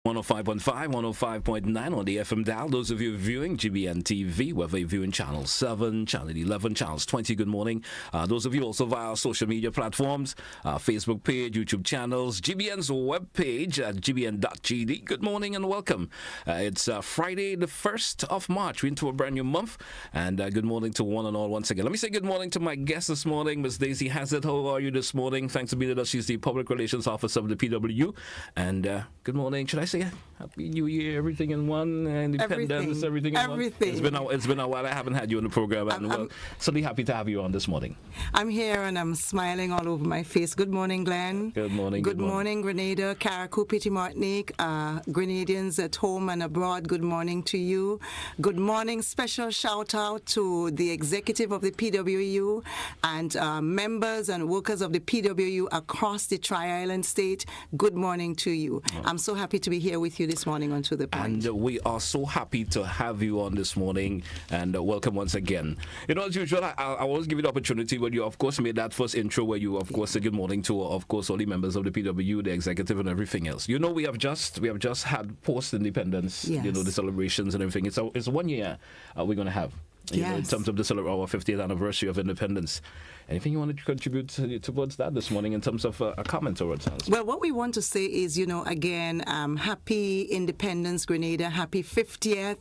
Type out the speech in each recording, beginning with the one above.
105.5, 105.9 on the FM dial. Those of you viewing GBN TV, whether you're viewing Channel 7, Channel 11, Channels 20, good morning. Those of you also via our social media platforms, Facebook page, YouTube channels, GBN's webpage at gbn.gd. Good morning and welcome. It's Friday, the 1st of March. We're into a brand new month. And good morning to one and all once again. Let me say good morning to my guest this morning, Ms. Daisy Hazzard. How are you this morning? Thanks for being with us. She's the Public Relations Officer of the PWU. And good morning. Should I say Happy New Year, everything in one, independence, everything in one? It's been a while. I haven't had you on the program, and well, certainly happy to have you on this morning. I'm here and I'm smiling all over my face. Good morning, Glen. Good morning. Good morning, Grenada, Carriacou, Petit Martinique, Grenadians at home and abroad. Good morning to you. Good morning. Special shout out to the executive of the PWU and members and workers of the PWU across the Tri-Island state. Good morning to you. I'm so happy to be here with you this morning on To The Point. And we are so happy to have you on this morning, and welcome once again. You know, as usual, I always give you the opportunity when you, of course, made that first intro where you, of course, said good morning to, of course, all the members of the PWU, the executive, and everything else. You know, we have just had post-independence, yes, you know, the celebrations and everything. It's 1 year we're going to have. You know, in terms of our 50th anniversary of independence. Anything you want to contribute towards that this morning in terms of a comment towards that? Well, what we want to say is, you know, again, happy Independence, Grenada, happy 50th.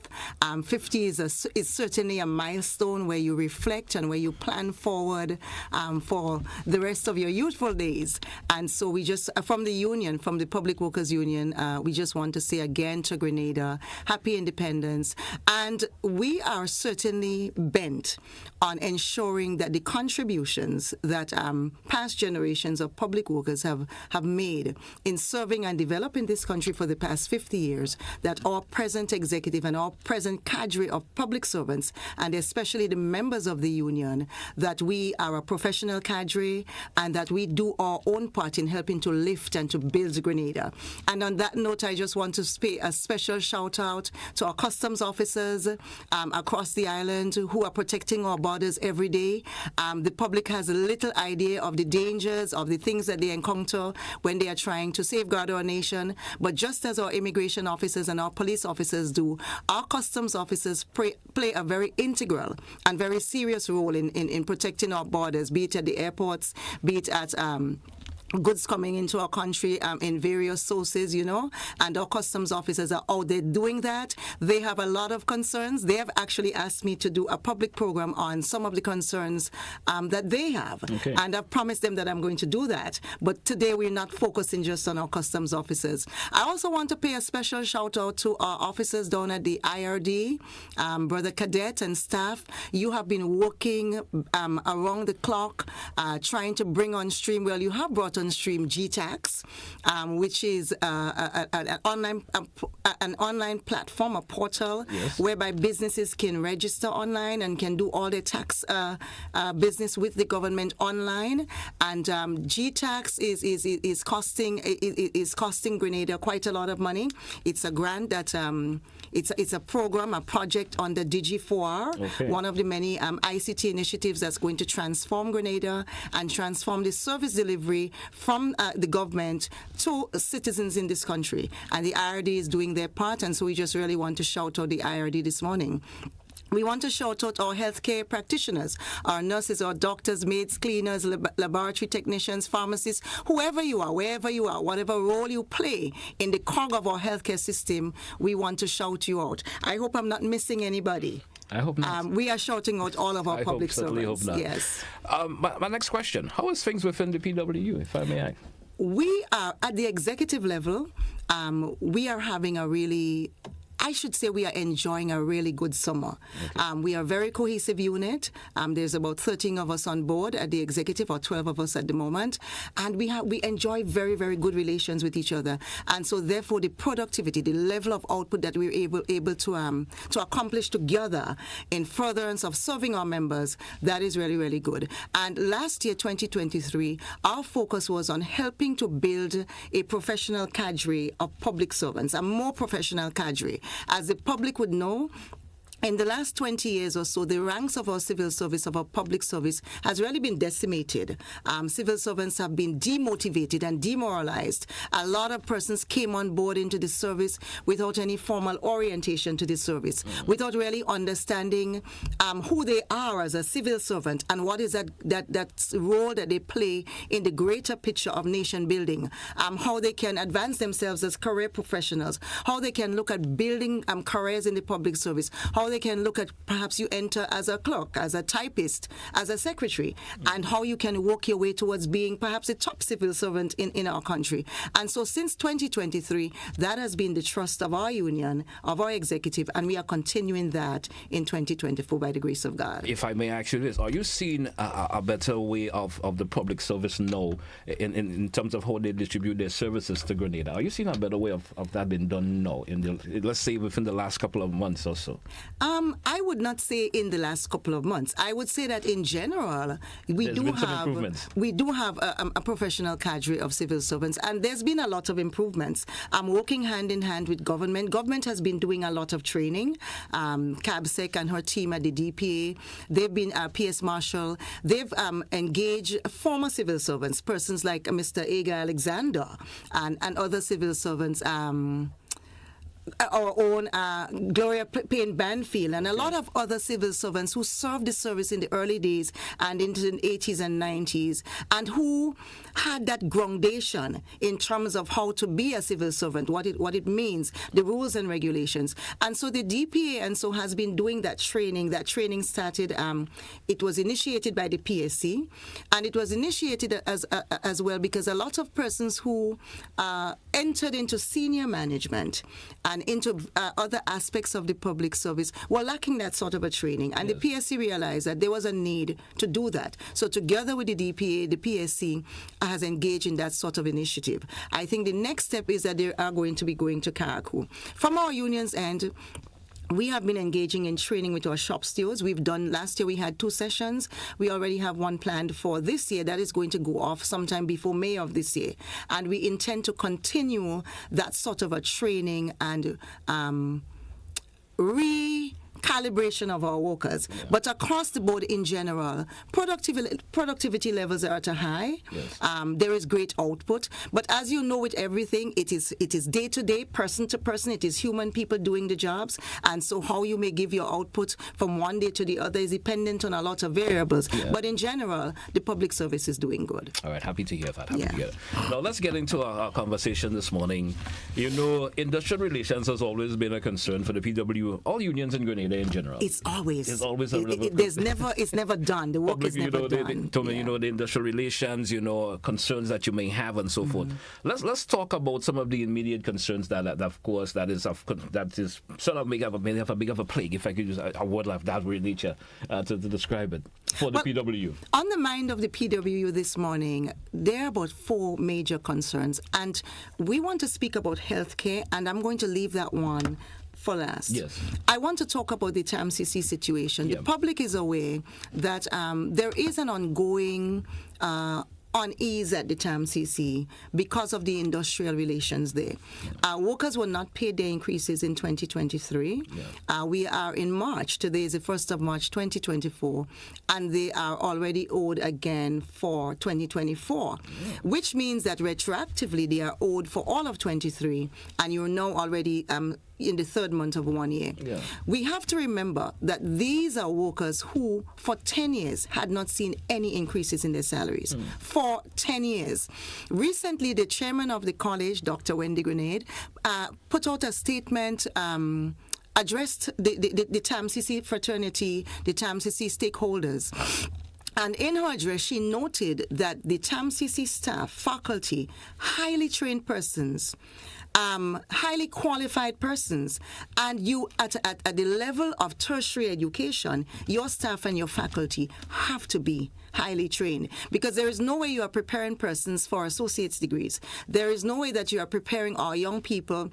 50 is certainly a milestone where you reflect and where you plan forward for the rest of your youthful days. And so we just, from the union, from the Public Workers Union, we just want to say again to Grenada, happy Independence. And we are certainly bent on ensuring that the contributions that past generations of public workers have made in serving and developing this country for the past 50 years, that our present executive and our present cadre of public servants, and especially the members of the union, that we are a professional cadre and that we do our own part in helping to lift and to build Grenada. And on that note, I just want to pay a special shout out to our customs officers across the island who are protecting our borders every day. The public has a little idea of the dangers, of the things that they encounter when they are trying to safeguard our nation. But just as our immigration officers and our police officers do, our customs officers play a very integral and very serious role in protecting our borders, be it at the airports, be it at goods coming into our country in various sources, you know, and our customs officers are out there doing that. They have a lot of concerns. They have actually asked me to do a public program on some of the concerns that they have. Okay. And I've promised them that I'm going to do that. But today we're not focusing just on our customs officers. I also want to pay a special shout out to our officers down at the IRD, Brother Cadet and staff. You have been working around the clock, trying to bring on stream. Well, you have brought on stream GTax, which is an online platform, a portal, yes, whereby businesses can register online and can do all their tax business with the government online. And GTax is costing Grenada quite a lot of money. It's a grant that it's a program, a project under Digi4R, okay, one of the many ICT initiatives that's going to transform Grenada and transform the service delivery from the government to citizens in this country. And the IRD is doing their part, and so we just really want to shout out the IRD this morning. We want to shout out our healthcare practitioners, our nurses, our doctors, maids, cleaners, laboratory technicians, pharmacists, whoever you are, wherever you are, whatever role you play in the cog of our healthcare system, we want to shout you out. I hope I'm not missing anybody. I hope not. We are shouting out all of our public servants. Hope not. Yes. My next question, how is things within the PWU, if I may ask? We are, at the executive level, we are having a really... I should say we are enjoying a really good summer. Okay. We are a very cohesive unit. There's about 13 of us on board at the executive, or 12 of us at the moment. And we enjoy very, very good relations with each other. And so therefore the productivity, the level of output that we're able to accomplish together in furtherance of serving our members, that is really, really good. And last year, 2023, our focus was on helping to build a professional cadre of public servants, a more professional cadre. As the public would know, in the last 20 years or so, the ranks of our civil service, of our public service, has really been decimated. Civil servants have been demotivated and demoralized. A lot of persons came on board into the service without any formal orientation to the service, without really understanding who they are as a civil servant and what is that role that they play in the greater picture of nation building, how they can advance themselves as career professionals, how they can look at building careers in the public service, how they can look at perhaps you enter as a clerk, as a typist, as a secretary, and how you can work your way towards being perhaps a top civil servant in our country. And so since 2023, that has been the trust of our union, of our executive, and we are continuing that in 2024 by the grace of God. If I may ask you this, are you seeing a better way of the public service now in terms of how they distribute their services to Grenada? Are you seeing a better way of that being done now, let's say within the last couple of months or so? I would not say in the last couple of months. I would say that in general, we do have a professional cadre of civil servants, and there's been a lot of improvements. I'm working hand in hand with government. Government has been doing a lot of training. CABSEC and her team at the DPA, they've been PS Marshall. They've engaged former civil servants, persons like Mr. Aga Alexander and other civil servants. Our own Gloria Payne Banfield and a lot of other civil servants who served the service in the early days and into the 80s and 90s, and who had that groundation in terms of how to be a civil servant, what it means, the rules and regulations. And so the DPA and so has been doing that training. That training started, it was initiated by the PSC, and it was initiated as well because a lot of persons who entered into senior management and into other aspects of the public service were lacking that sort of a training. And the PSC realized that there was a need to do that. So together with the DPA, the PSC has engaged in that sort of initiative. I think the next step is that they are going to be going to Karakou. From our union's end, we have been engaging in training with our shop stewards. Last year we had 2 sessions. We already have one planned for this year that is going to go off sometime before May of this year. And we intend to continue that sort of a training and calibration of our workers, but across the board in general, productivity levels are at a high. There is great output, but as you know, with everything, it is day to day, person to person. It is human people doing the jobs, and so how you may give your output from one day to the other is dependent on a lot of variables. But in general, the public service is doing good. All right, happy to hear that. To hear that. Now let's get into our conversation this morning. You know, industrial relations has always been a concern for the PW, all unions in Grenada in general. It's always it's never done. The work public, is never done. The industrial relations, concerns that you may have and so forth. Let's talk about some of the immediate concerns that of course that is sort of have a big of a plague, if I could use a word like that with nature to describe it for the PW. On the mind of the PW this morning, there are about 4 major concerns, and we want to speak about healthcare, and I'm going to leave that one for last. Yes. I want to talk about the TAMCC situation. The public is aware that there is an ongoing unease at the TAMCC because of the industrial relations there. Workers were not paid their increases in 2023. We are in March. Today is the 1st of March 2024, and they are already owed again for 2024, which means that retroactively they are owed for all of 23, and you're now already in the 3rd month of 1 year. We have to remember that these are workers who, for 10 years, had not seen any increases in their salaries. For 10 years. Recently, the chairman of the college, Dr. Wendy Grenade, put out a statement addressed the TAMCC fraternity, the TAMCC stakeholders. And in her address, she noted that the TAMCC staff, faculty, highly trained persons, highly qualified persons, and you at the level of tertiary education, your staff and your faculty have to be highly trained, because there is no way you are preparing persons for associate's degrees. There is no way that you are preparing our young people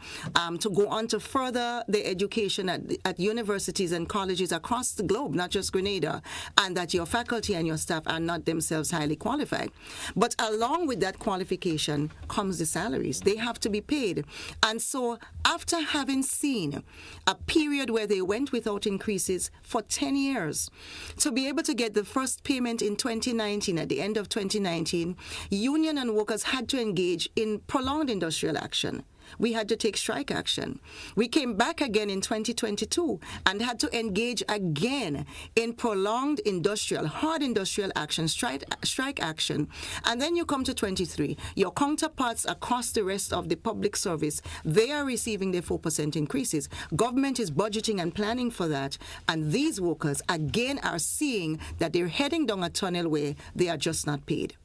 to go on to further their education at universities and colleges across the globe, not just Grenada, and that your faculty and your staff are not themselves highly qualified. But along with that qualification comes the salaries. They have to be paid. And so after having seen a period where they went without increases for 10 years, to be able to get the first payment in 2019, at the end of 2019, union and workers had to engage in prolonged industrial action. We had to take strike action. We came back again in 2022 and had to engage again in prolonged hard industrial action, strike action. And then you come to 23. Your counterparts across the rest of the public service, they are receiving their 4% increases. Government is budgeting and planning for that. And these workers, again, are seeing that they're heading down a tunnel where they are just not paid.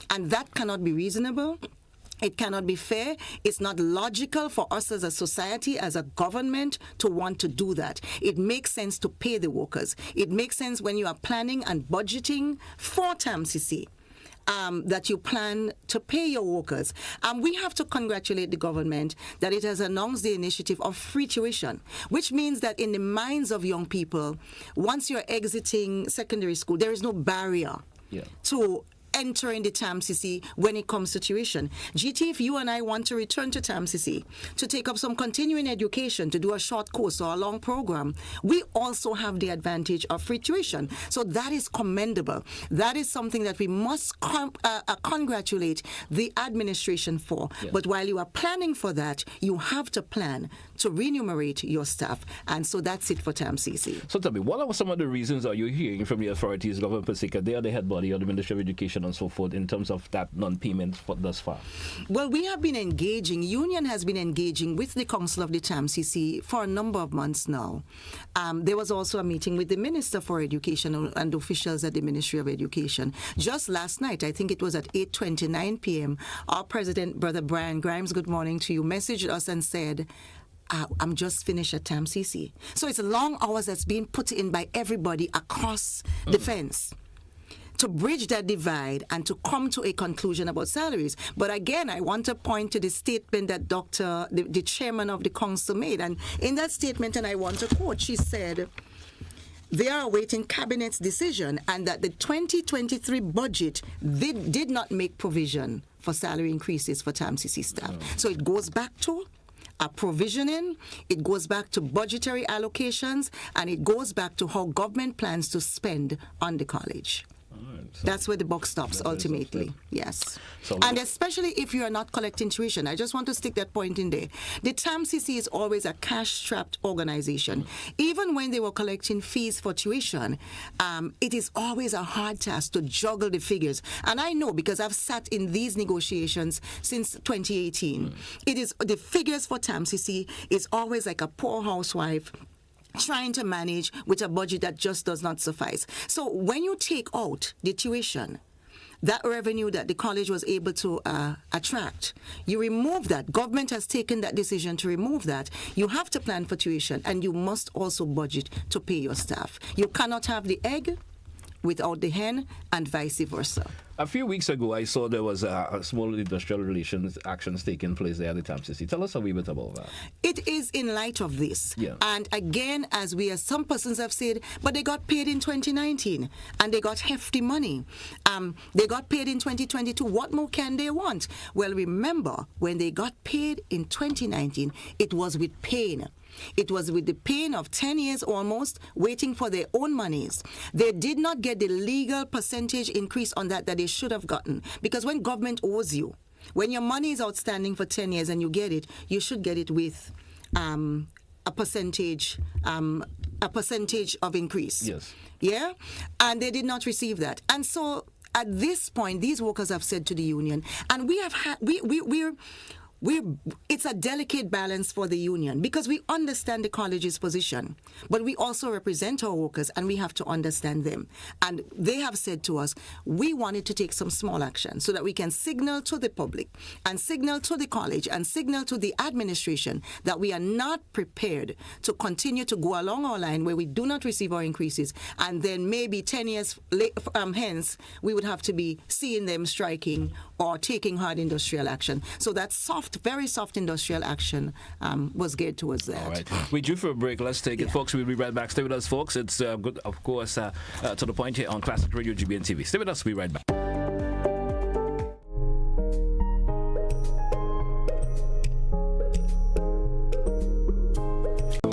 And that cannot be reasonable. It cannot be fair. It's not logical for us as a society, as a government, to want to do that. It makes sense to pay the workers. It makes sense when you are planning and budgeting for TAMCC. That you plan to pay your workers. We have to congratulate the government that it has announced the initiative of free tuition, which means that in the minds of young people, once you're exiting secondary school, there is no barrier to entering the TAMCC when it comes to tuition. GT, if you and I want to return to TAMCC to take up some continuing education, to do a short course or a long program, we also have the advantage of free tuition. So that is commendable. That is something that we must congratulate the administration for. Yeah. But while you are planning for that, you have to plan to remunerate your staff. And so that's it for TAMCC. So tell me, what are some of the reasons are you hearing from the authorities, government particular? They are the head body of the Ministry of Education and so forth in terms of that non-payment thus far? Well, we have been engaging, union has been engaging with the Council of the TAMCC for a number of months now. There was also a meeting with the Minister for Education and officials at the Ministry of Education. Just last night, I think it was at 8:29 p.m., our President, Brother Brian Grimes, good morning to you, messaged us and said, I'm just finished at TAMCC. So it's long hours that's being put in by everybody across the fence to bridge that divide and to come to a conclusion about salaries. But again, I want to point to the statement that the chairman of the council made. And in that statement, and I want to quote, she said, they are awaiting Cabinet's decision and that the 2023 budget did not make provision for salary increases for TAMCC staff. So it goes back to provisioning, it goes back to budgetary allocations, and it goes back to how government plans to spend on the college. So that's where the buck stops ultimately. Yes. So and especially if you are not collecting tuition. I just want to stick that point in there. The TAMCC is always a cash-strapped organization. Even when they were collecting fees for tuition, it is always a hard task to juggle the figures. And I know because I've sat in these negotiations since 2018. It is the figures for TAMCC is always like a poor housewife trying to manage with a budget that just does not suffice. So when you take out the tuition, that revenue that the college was able to attract, you remove that. Government has taken that decision to remove that. You have to plan for tuition, and you must also budget to pay your staff. You cannot have the egg without the hen, and vice versa. A few weeks ago, I saw there was a small industrial relations actions taking place there at the TAMCC. Tell us a wee bit about that. It is in light of this. Yeah. And again, as some persons have said, but they got paid in 2019 and they got hefty money. They got paid in 2022. What more can they want? Well, remember, when they got paid in 2019, it was with pain. It was with the pain of 10 years almost, waiting for their own monies. They did not get the legal percentage increase on that they should have gotten. Because when government owes you, when your money is outstanding for 10 years and you get it, you should get it with a percentage of increase. Yes. Yeah? And they did not receive that. And so at this point, these workers have said to the union, and it's a delicate balance for the union because we understand the college's position, but we also represent our workers and we have to understand them. And they have said to us, we wanted to take some small action so that we can signal to the public and signal to the college and signal to the administration that we are not prepared to continue to go along our line where we do not receive our increases. And then maybe 10 years hence, we would have to be seeing them striking or taking hard industrial action. So that very soft industrial action was geared towards that. All right. We're due for a break. Let's take it, folks. We'll be right back. Stay with us, folks. It's good, of course, to the point here on Classic Radio GBN TV. Stay with us. We'll be right back.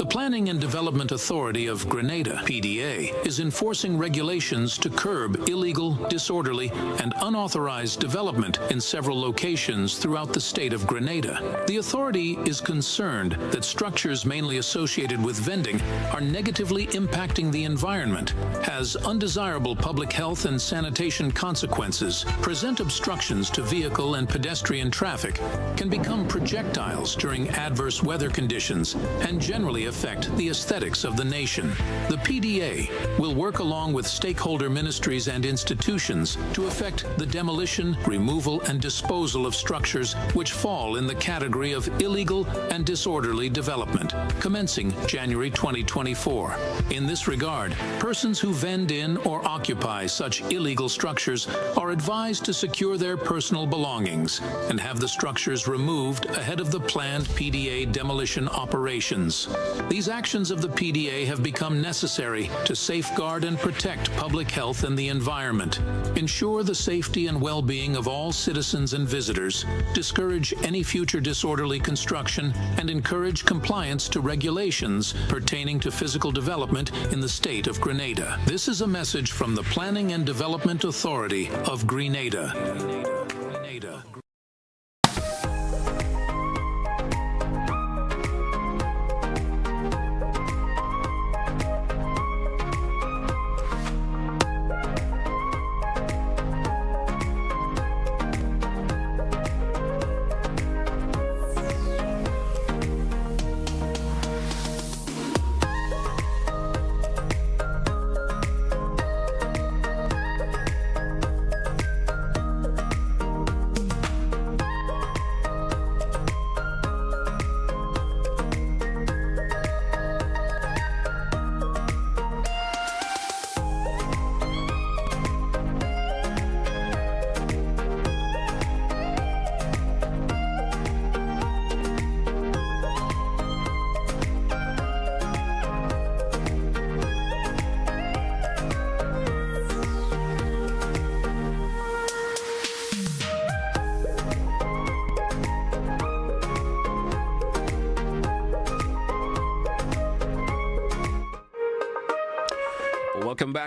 Planning and Development Authority of Grenada, PDA, is enforcing regulations to curb illegal, disorderly, and unauthorized development in several locations throughout the state of Grenada. The authority is concerned that structures mainly associated with vending are negatively impacting the environment, has undesirable public health and sanitation consequences, present obstructions to vehicle and pedestrian traffic, can become projectiles during adverse weather conditions, and generally affect the aesthetics of the nation. The PDA will work along with stakeholder ministries and institutions to effect the demolition, removal, and disposal of structures which fall in the category of illegal and disorderly development, commencing January 2024. In this regard, persons who vend in or occupy such illegal structures are advised to secure their personal belongings and have the structures removed ahead of the planned PDA demolition operations. These actions of the PDA have become necessary to safeguard and protect public health and the environment, ensure the safety and well-being of all citizens and visitors, discourage any future disorderly construction, and encourage compliance to regulations pertaining to physical development in the state of Grenada. This is a message from the Planning and Development Authority of Grenada.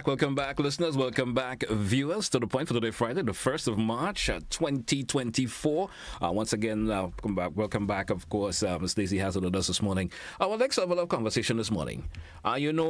Welcome back, listeners. Welcome back, viewers, to The Point for today, Friday, the 1st of March, 2024. Once again, welcome back, of course, Ms. Stacey Hazzard with us this morning. Our next level of conversation this morning.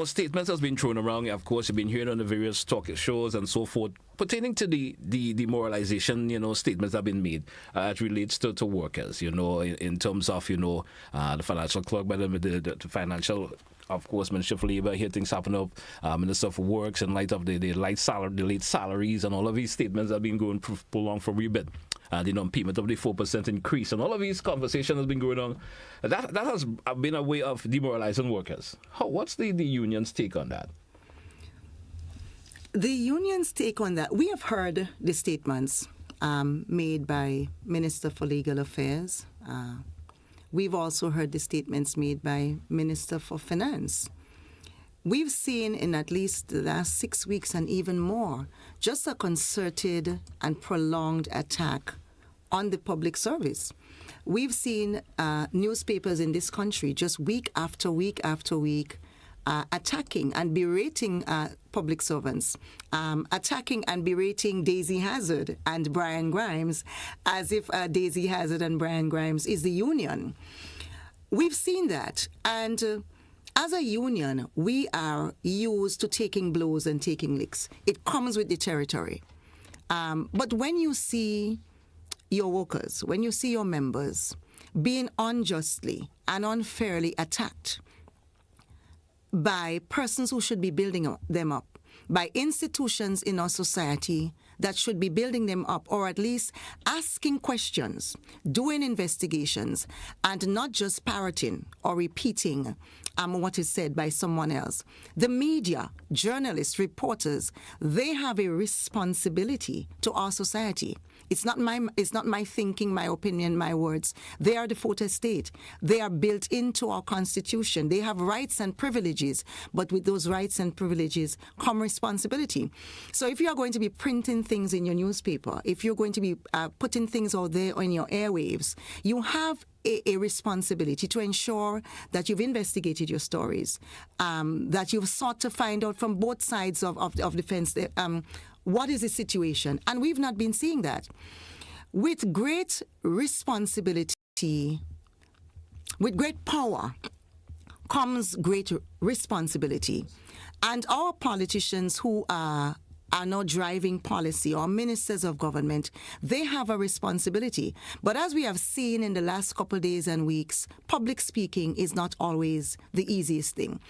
Statements has been thrown around. Of course, you've been hearing on the various talk shows and so forth pertaining to the demoralization, statements that have been made as relates to workers, in terms of, the financial clerk, by the financial, of course, Minister for Labour, here things happen up, Minister for Works, in light of the late salaries and all of these statements that have been going prolonged for a bit. The non-payment of the 4% increase, and all of these conversations has been going on. That has been a way of demoralizing workers. What's the union's take on that? The union's take on that, we have heard the statements made by Minister for Legal Affairs. We've also heard the statements made by Minister for Finance. We've seen in at least the last 6 weeks and even more, just a concerted and prolonged attack on the public service. We've seen newspapers in this country just week after week after week attacking and berating public servants, attacking and berating Daisy Hazzard and Brian Grimes as if Daisy Hazzard and Brian Grimes is the union. We've seen that. And as a union, we are used to taking blows and taking licks. It comes with the territory. But when you see your workers, when you see your members, being unjustly and unfairly attacked by persons who should be building them up, by institutions in our society that should be building them up, or at least asking questions, doing investigations, and not just parroting or repeating what is said by someone else. The media, journalists, reporters, they have a responsibility to our society. It's not my thinking, my opinion, my words. They are the fourth estate. They are built into our Constitution. They have rights and privileges, but with those rights and privileges come responsibility. So if you are going to be printing things in your newspaper, if you're going to be putting things out there on your airwaves, you have a responsibility to ensure that you've investigated your stories, that you've sought to find out from both sides of the fence what is the situation. And we've not been seeing that. With great responsibility, with great power comes great responsibility. And our politicians who are now driving policy, or ministers of government, they have a responsibility. But as we have seen in the last couple of days and weeks, public speaking is not always the easiest thing.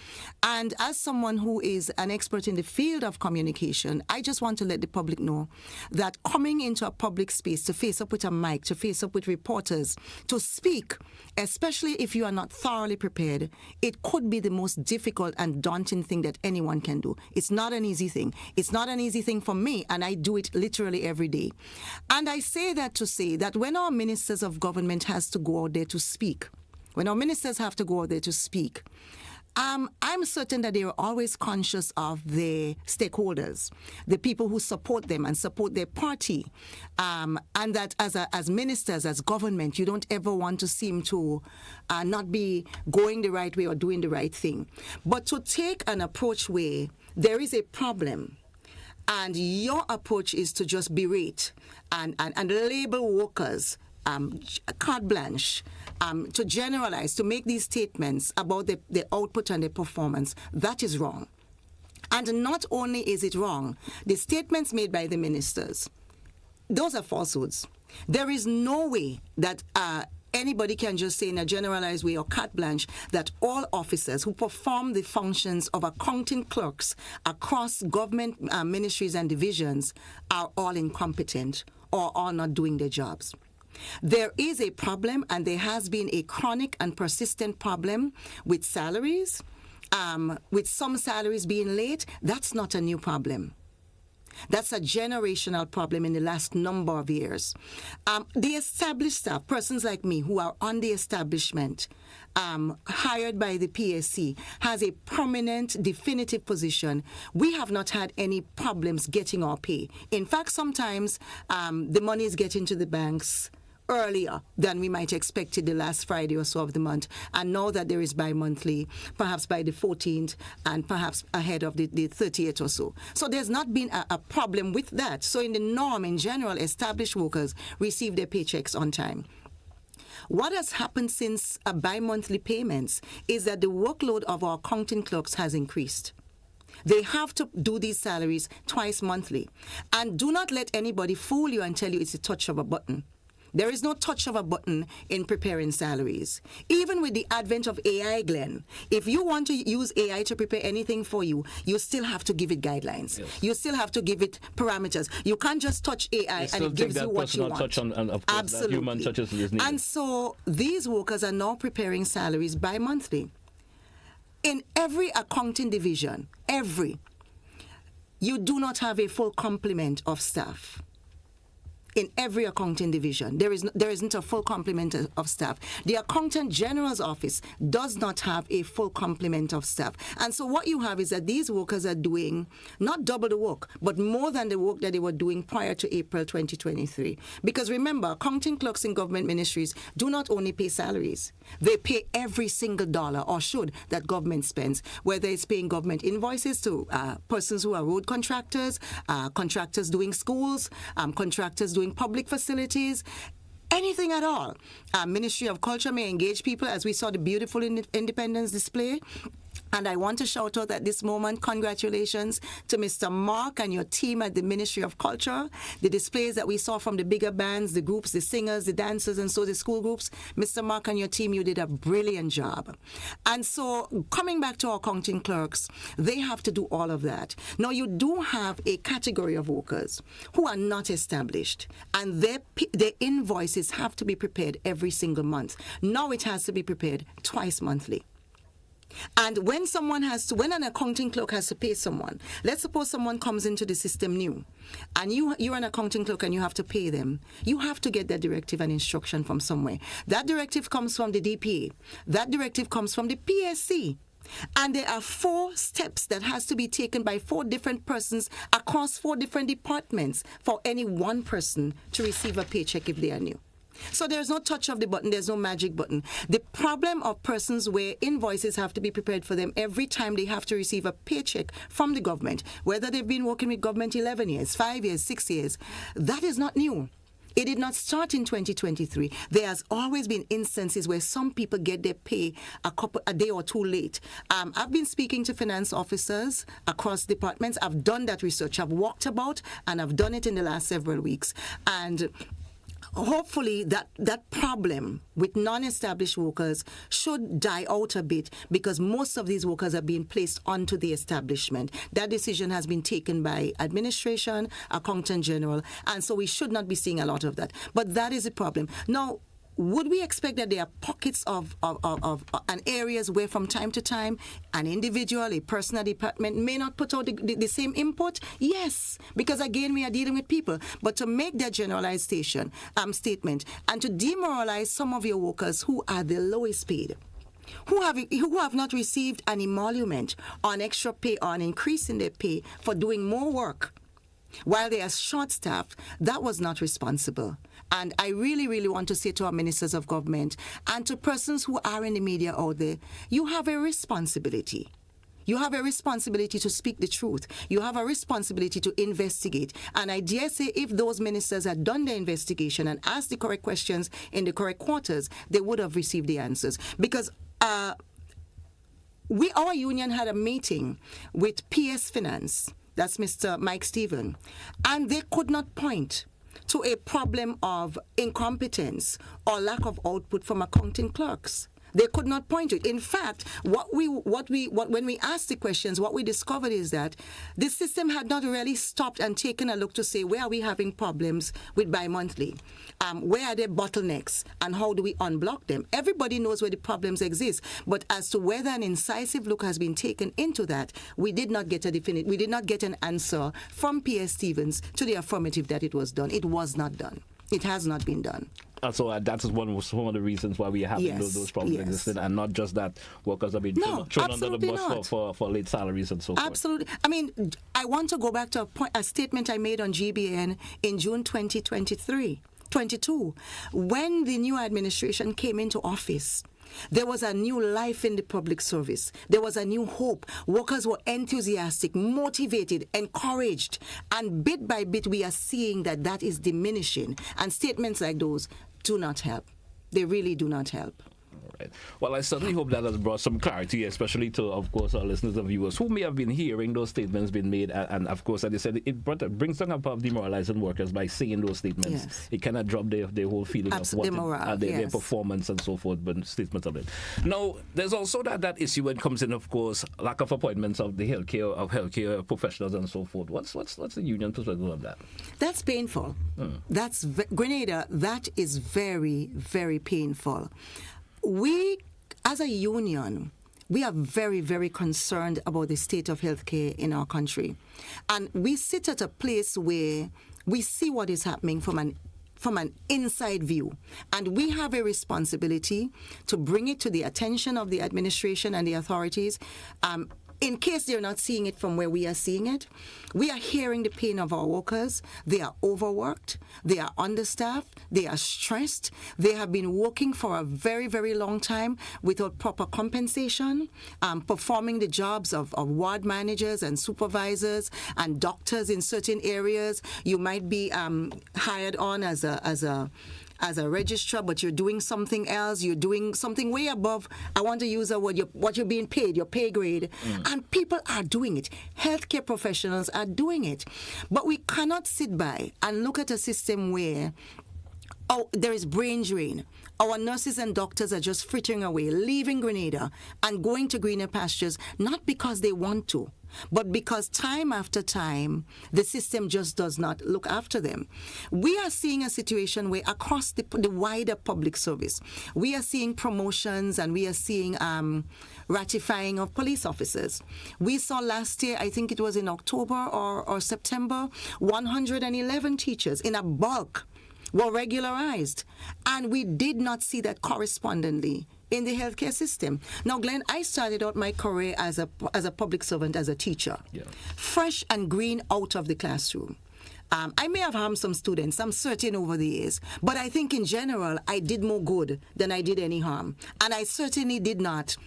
And as someone who is an expert in the field of communication, I just want to let the public know that coming into a public space to face up with a mic, to face up with reporters, to speak, especially if you are not thoroughly prepared, it could be the most difficult and daunting thing that anyone can do. It's not an easy thing. It's not an easy thing for me, and I do it literally every day. And I say that to say that when our ministers of government has to go out there to speak, when our ministers have to go out there to speak, I'm certain that they are always conscious of their stakeholders, the people who support them and support their party, and that as ministers, as government, you don't ever want to seem to not be going the right way or doing the right thing. But to take an approach where there is a problem, and your approach is to just berate and label workers carte blanche, to generalize, to make these statements about the output and the performance, that is wrong. And not only is it wrong, the statements made by the ministers, those are falsehoods. There is no way that anybody can just say in a generalized way or carte blanche that all officers who perform the functions of accounting clerks across government ministries and divisions are all incompetent or are not doing their jobs. There is a problem, and there has been a chronic and persistent problem with salaries, with some salaries being late. That's not a new problem. That's a generational problem in the last number of years. The established staff, persons like me who are on the establishment, hired by the PSC, has a prominent, definitive position. We have not had any problems getting our pay. In fact, sometimes the money is getting to the banks earlier than we might expect it the last Friday or so of the month. And now that there is bi-monthly, perhaps by the 14th and perhaps ahead of the 30th or so. So there's not been a problem with that. So in the norm, in general, established workers receive their paychecks on time. What has happened since bi-monthly payments is that the workload of our accounting clerks has increased. They have to do these salaries twice monthly. And do not let anybody fool you and tell you it's a touch of a button. There is no touch of a button in preparing salaries. Even with the advent of AI, Glen, if you want to use AI to prepare anything for you, you still have to give it guidelines. Yes. You still have to give it parameters. You can't just touch AI and it gives you what you want. Touch on, and of course, absolutely. That human touch is needed. And so these workers are now preparing salaries bi-monthly. In every accounting division, you do not have a full complement of staff. In every accounting division, there isn't a full complement of staff. The Accountant General's office does not have a full complement of staff. And so what you have is that these workers are doing not double the work, but more than the work that they were doing prior to April 2023. Because remember, accounting clerks in government ministries do not only pay salaries. They pay every single dollar, or should, that government spends, whether it's paying government invoices to persons who are road contractors, contractors doing schools, contractors doing public facilities, anything at all. Ministry of Culture may engage people, as we saw the beautiful Independence display. And I want to shout out at this moment, congratulations to Mr. Mark and your team at the Ministry of Culture. The displays that we saw from the bigger bands, the groups, the singers, the dancers, and so the school groups. Mr. Mark and your team, you did a brilliant job. And so coming back to our accounting clerks, they have to do all of that. Now, you do have a category of workers who are not established, and their invoices have to be prepared every single month. Now it has to be prepared twice monthly. And when when an accounting clerk has to pay someone, let's suppose someone comes into the system new, and you're an accounting clerk and you have to pay them, you have to get that directive and instruction from somewhere. That directive comes from the DPA. That directive comes from the PSC. And there are 4 steps that has to be taken by 4 different persons across 4 different departments for any one person to receive a paycheck if they are new. So there's no touch of the button, there's no magic button. The problem of persons where invoices have to be prepared for them every time they have to receive a paycheck from the government, whether they've been working with government 11 years, 5 years, 6 years, that is not new. It did not start in 2023. There has always been instances where some people get their pay a day or two late. I've been speaking to finance officers across departments. I've done that research. I've walked about, and I've done it in the last several weeks. And hopefully that problem with non-established workers should die out a bit, because most of these workers are being placed onto the establishment. That decision has been taken by administration, accountant general, and so we should not be seeing a lot of that. But that is a problem. Now, would we expect that there are pockets of and areas where from time to time an individual, a personal department may not put out the same input? Yes, because again, we are dealing with people. But to make that generalized statement and to demoralize some of your workers who are the lowest paid, who have not received an emolument or an extra pay or an increase in their pay for doing more work while they are short-staffed, that was not responsible. And I really, really want to say to our ministers of government and to persons who are in the media out there, you have a responsibility. You have a responsibility to speak the truth. You have a responsibility to investigate. And I dare say if those ministers had done their investigation and asked the correct questions in the correct quarters, they would have received the answers. Because our union had a meeting with PS Finance. That's Mr. Mike Stephen. And they could not point to a problem of incompetence or lack of output from accounting clerks. They could not point to it. In fact, when we asked the questions, what we discovered is that the system had not really stopped and taken a look to say, where are we having problems with bi-monthly? Where are there bottlenecks? And how do we unblock them? Everybody knows where the problems exist. But as to whether an incisive look has been taken into that, we did not get an answer from P.S. Stevens to the affirmative that it was done. It was not done. It has not been done. So that is one of the reasons why we are having those problems existing, and not just that workers are being thrown under the bus for late salaries and so forth. Absolutely. I mean, I want to go back to a statement I made on GBN in June 2022, when the new administration came into office. There was a new life in the public service. There was a new hope. Workers were enthusiastic, motivated, encouraged. And bit by bit, we are seeing that is diminishing. And statements like those do not help. They really do not help. Right. Well, I certainly hope that has brought some clarity, especially to, of course, our listeners and viewers who may have been hearing those statements being made. And of course, as I said, it brings down up of demoralizing workers by saying those statements. Yes. It cannot drop their whole feeling of what their performance and so forth, but statements of it. Now, there's also that issue when it comes in, of course, lack of appointments of the healthcare professionals and so forth. What's the union perspective of that? That's painful. That's Grenada. That is very, very painful. We, as a union, we are very, very concerned about the state of healthcare in our country. And we sit at a place where we see what is happening from an inside view. And we have a responsibility to bring it to the attention of the administration and the authorities. In case they're not seeing it from where we are seeing it, we are hearing the pain of our workers. They are overworked. They are understaffed. They are stressed. They have been working for a very, very long time without proper compensation, performing the jobs of ward managers and supervisors and doctors in certain areas. You might be hired on as a as a registrar, but you're doing something else. You're doing something way above, I want to use a word, what you're being paid, your pay grade. And people are doing it. Healthcare professionals are doing it. But we cannot sit by and look at a system where there is brain drain. Our nurses and doctors are just frittering away, leaving Grenada and going to greener pastures, not because they want to, but because time after time, the system just does not look after them. We are seeing a situation where across the wider public service, we are seeing promotions and we are seeing ratifying of police officers. We saw last year, I think it was in October or September, 111 teachers in a bulk were regularized. And we did not see that correspondingly in the healthcare system. Now, Glenn, I started out my career as a public servant, as a teacher, fresh and green out of the classroom. I may have harmed some students, I'm certain, over the years, but I think in general, I did more good than I did any harm. And I certainly did not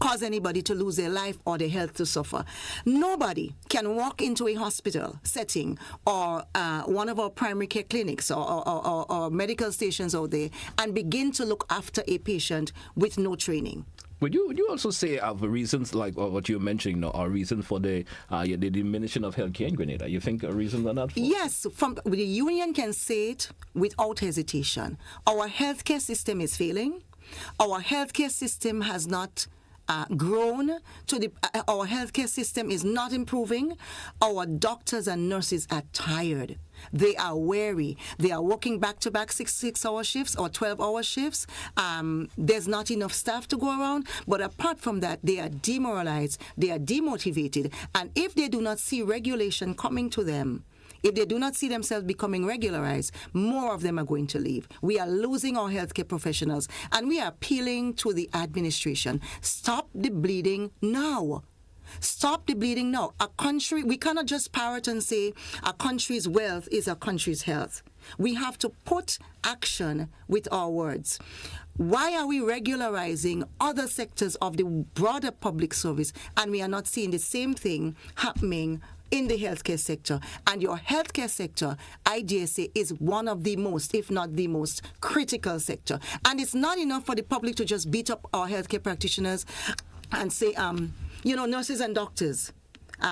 cause anybody to lose their life or their health to suffer. Nobody can walk into a hospital setting or one of our primary care clinics or medical stations out there and begin to look after a patient with no training. Would you also say the reasons, like what you're mentioning, are reason for the diminishing of healthcare in Grenada? You think a reason for that? Yes, the union can say it without hesitation. Our healthcare system is failing. Our healthcare system has not grown to our healthcare system is not improving. Our doctors and nurses are tired. They are weary. They are working back-to-back 6-hour shifts or 12-hour shifts. There's not enough staff to go around. But apart from that, they are demoralized. They are demotivated. And if they do not see regulation coming to them, if they do not see themselves becoming regularized, more of them are going to leave. We are losing our healthcare professionals, and we are appealing to the administration. Stop the bleeding now. Stop the bleeding now. A country, we cannot just parrot and say a country's wealth is a country's health. We have to put action with our words. Why are we regularizing other sectors of the broader public service, and we are not seeing the same thing happening in the healthcare sector? And your healthcare sector, I dare say, is one of the most, if not the most, critical sector. And it's not enough for the public to just beat up our healthcare practitioners and say, nurses and doctors,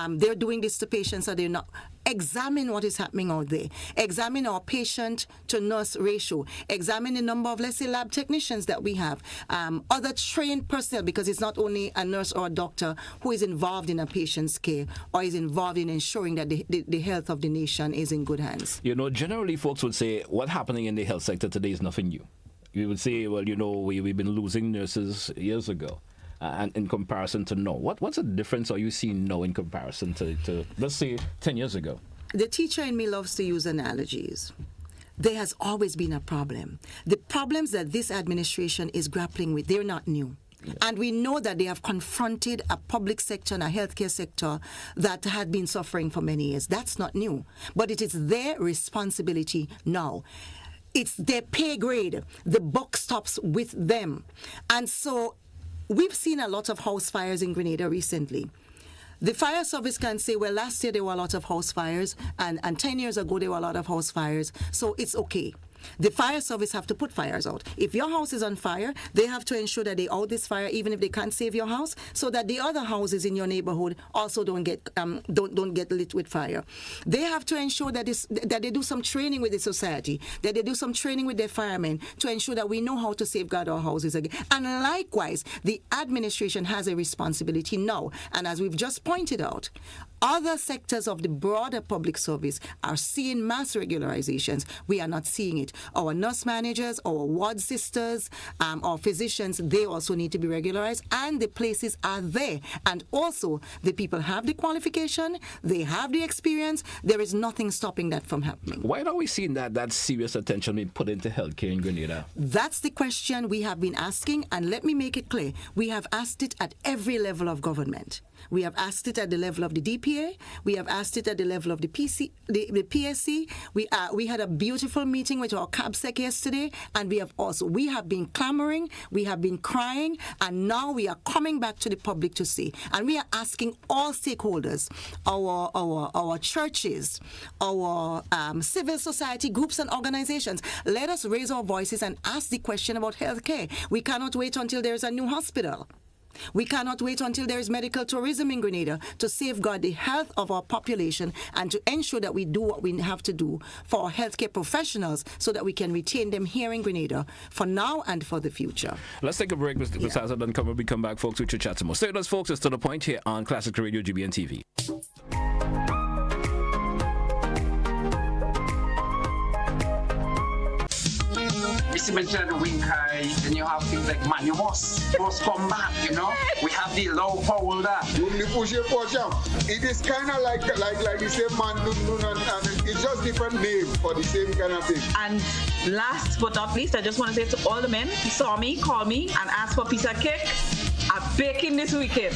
they're doing this to patients, or they're not. Examine what is happening out there. Examine our patient-to-nurse ratio. Examine the number of, let's say, lab technicians that we have. Other trained personnel, because it's not only a nurse or a doctor who is involved in a patient's care or is involved in ensuring that the health of the nation is in good hands. Generally folks would say what's happening in the health sector today is nothing new. We would say, well, we've been losing nurses years ago. And in comparison to now, what's the difference are you seeing now in comparison to let's say 10 years ago? The teacher in me loves to use analogies. There has always been a problem. The problems that this administration is grappling with, they're not new. Yeah. And we know that they have confronted a public sector and a healthcare sector that had been suffering for many years. That's not new. But it is their responsibility now. It's their pay grade. The buck stops with them. And so we've seen a lot of house fires in Grenada recently. The fire service can say, well, last year there were a lot of house fires, and 10 years ago there were a lot of house fires, so it's okay. The fire service have to put fires out. If your house is on fire, they have to ensure that they out this fire, even if they can't save your house, so that the other houses in your neighborhood also don't get lit with fire. They have to ensure that they do some training with the society, that they do some training with their firemen to ensure that we know how to safeguard our houses again. And likewise, the administration has a responsibility now. And as we've just pointed out, other sectors of the broader public service are seeing mass regularizations. We are not seeing it. Our nurse managers, our ward sisters, our physicians, they also need to be regularized, and the places are there. And also, the people have the qualification, they have the experience. There is nothing stopping that from happening. Why are we seeing that serious attention being put into healthcare in Grenada? That's the question we have been asking, and let me make it clear. We have asked it at every level of government. We have asked it at the level of the DP. EPA. We have asked it at the level of the PSC. We had a beautiful meeting with our CABSEC yesterday, and we have been clamoring, we have been crying, and now we are coming back to the public to see. And we are asking all stakeholders, our churches, our civil society groups and organizations, let us raise our voices and ask the question about healthcare. We cannot wait until there is a new hospital. We cannot wait until there is medical tourism in Grenada to safeguard the health of our population and to ensure that we do what we have to do for our healthcare professionals so that we can retain them here in Grenada for now and for the future. Let's take a break, Mr. Hazzard, and when we come back, folks, with your chat some more. Stay with us, folks. It's To The Point here on Classic Radio GBN TV. You mentioned the wing high, then you have things like man, you must come back, you know. We have the low folder. It is kind of like the same man, and it's just different name for the same kind of thing. And last but not least, I just want to say to all the men who saw me, call me, and ask for a piece of cake. I'm baking this weekend.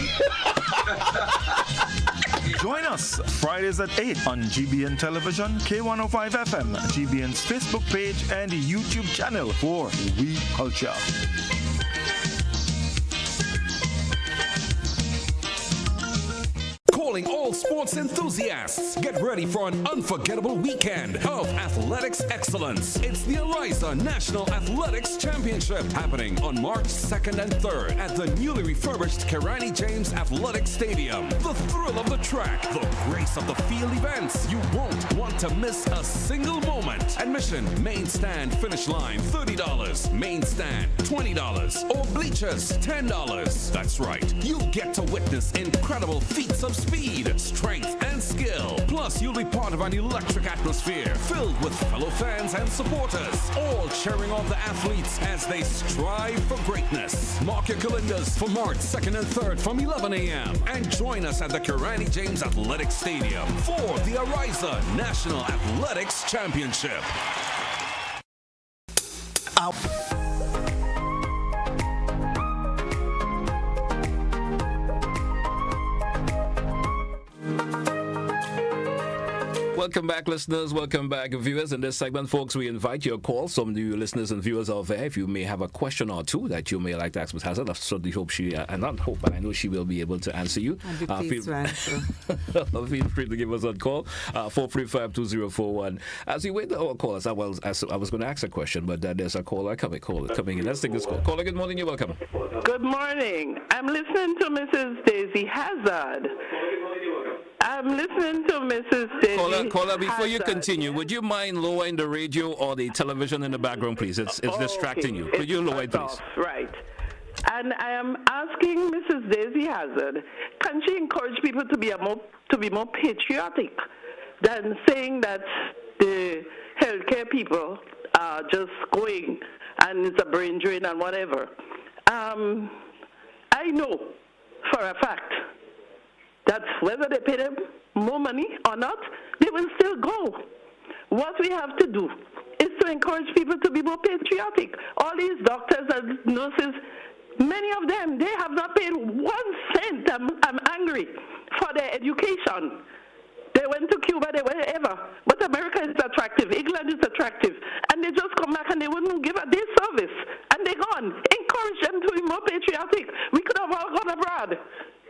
Join us Fridays at 8 on GBN Television, K105 FM, GBN's Facebook page, and YouTube channel for We Culture. Calling all sports enthusiasts. Get ready for an unforgettable weekend of athletics excellence. It's the Ariza National Athletics Championship happening on March 2nd and 3rd at the newly refurbished Kirani James Athletic Stadium. The thrill of the track, the grace of the field events. You won't want to miss a single moment. Admission, main stand, finish line, $30. Main stand, $20. Or bleachers, $10. That's right. You'll get to witness incredible feats of speed, strength, and skill. Plus, you'll be part of an electric atmosphere filled with fellow fans and supporters, all cheering on the athletes as they strive for greatness. Mark your calendars for March 2nd and 3rd from 11 a.m. and join us at the Kirani James Athletic Stadium for the Ariza National Athletics Championship. Welcome back, listeners. Welcome back, viewers. In this segment, folks, we invite your calls. Some new listeners and viewers out there, if you may have a question or two that you may like to ask Ms. Hazzard, I certainly hope and not hope, but I know she will be able to answer you. Feel free to give us a call, 435-2041. As we wait our callers, I was going to ask a question, but there's a caller coming in. Let's take this call. Caller, good morning. You're welcome. Good morning. I'm listening to Mrs. Daisy Hazzard. I'm listening to Mrs. Daisy Caller, before Hazzard. you continue, would you mind lowering the radio or the television in the background, please? It's distracting you. Could you lower it, please? Right. And I am asking Mrs. Daisy Hazzard, can she encourage people to be more patriotic than saying that the healthcare people are just going and it's a brain drain and whatever? I know for a fact that whether they pay them more money or not, they will still go. What we have to do is to encourage people to be more patriotic. All these doctors and nurses, many of them, they have not paid 1 cent. I'm angry for their education. They went to Cuba, they went wherever. But America is attractive, England is attractive. And they just come back and they wouldn't give a day's service. And they're gone. Encourage them to be more patriotic. We could have all gone abroad.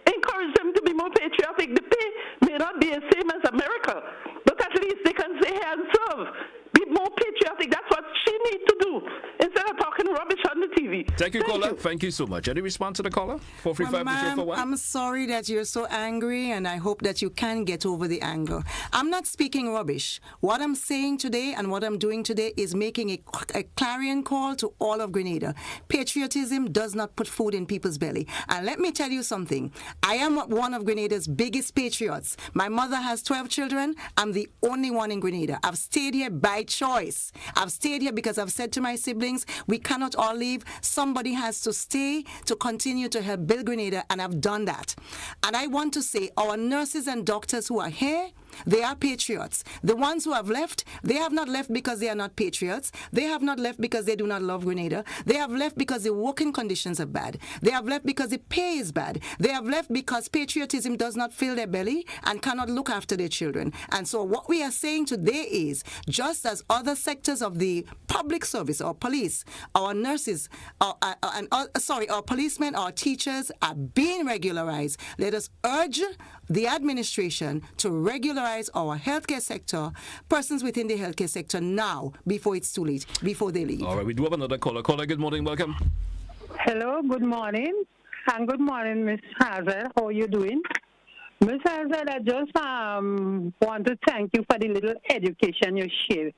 Encourage them to be more patriotic. The pay may not be the same as America, but at least they can stay here and serve. Be more patriotic. That's what she needs to do instead of talking rubbish on the TV. Thank you, caller. Thank you so much. Any response to the caller? 435-2041. I'm sorry that you're so angry, and I hope that you can get over the anger. I'm not speaking rubbish. What I'm saying today and what I'm doing today is making a clarion call to all of Grenada. Patriotism does not put food in people's belly. And let me tell you something. I am one of Grenada's biggest patriots. My mother has 12 children. I'm the only one in Grenada. I've stayed here by choice. I've stayed here because I've said to my siblings, we cannot all leave. Somebody has to stay to continue to help build Grenada, and I've done that. And I want to say, our nurses and doctors who are here, They are patriots. The ones who have left, they have not left because they are not patriots. They have not left because they do not love Grenada. They have left because the working conditions are bad. They have left because the pay is bad. They have left because patriotism does not fill their belly and cannot look after their children. And so what we are saying today is, just as other sectors of the public service, or police, our nurses, our policemen, our teachers are being regularized, let us urge the administration to regularize our healthcare sector, persons within the healthcare sector now, before it's too late, before they leave. All right, we do have another caller. Caller, good morning, welcome. Hello, good morning. And good morning, Miss Hazzard. How are you doing? Miss Hazzard, I just want to thank you for the little education you share.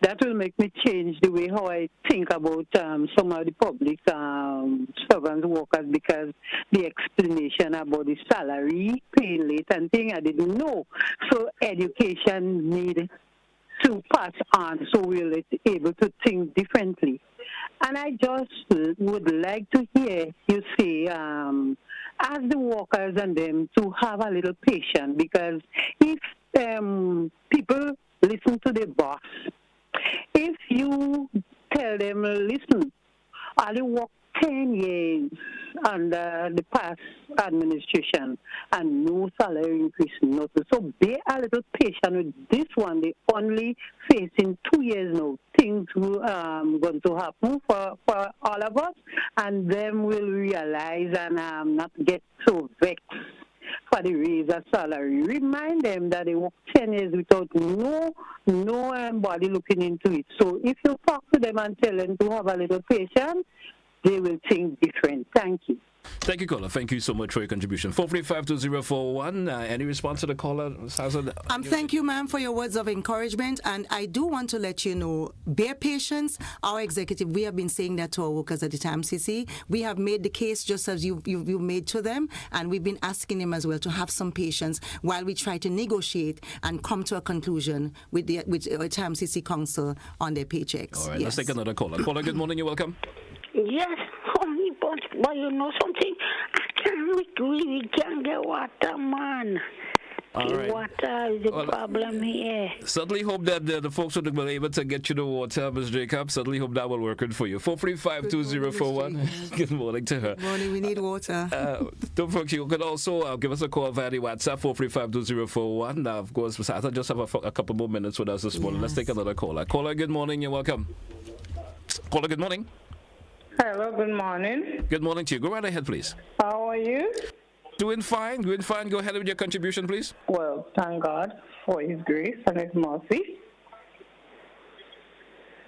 That will make me change the way how I think about some of the public servants, workers, because the explanation about the salary, pay late, and thing I didn't know. So education need to pass on so we'll be able to think differently. And I just would like to hear you say, ask the workers and them to have a little patience, because if people listen to the boss, if you tell them, listen, I work 10 years under the past administration and no salary increase, nothing. So be a little patient with this one. They only facing 2 years now. Things will going to happen for all of us, and them will realize and not get so vexed for the raise of salary. Remind them that they work 10 years without no body looking into it. So if you talk to them and tell them to have a little patience, they will think different. Thank you. Thank you, caller. Thank you so much for your contribution. 435-2041. Any response to the caller, Hazzard? Thank you, ma'am, for your words of encouragement. And I do want to let you know, bear patience. Our executive, we have been saying that to our workers at the TAMCC. We have made the case just as you made to them. And we've been asking them as well to have some patience while we try to negotiate and come to a conclusion with the TAMCC Council on their paychecks. All right, let's take another caller. Caller, good morning. You're welcome. Yes, honey, but you know something? We can't get water, man. All right. Water is the problem here. Certainly hope that the folks will be able to get you the water, Ms. Jacob. Certainly hope that will work for you. 435-2041. Good morning to her. Good morning. We need water. Don't forget, you can also give us a call via the WhatsApp, 435-2041. Now, of course, Ms. Hazzard just have a couple more minutes with us this morning. Let's take another caller. Caller, good morning. You're welcome. Caller, good morning. Hello, good morning. Good morning to you. Go right ahead, please. How are you? Doing fine. Go ahead with your contribution, please. Well, thank God for His grace and His mercy.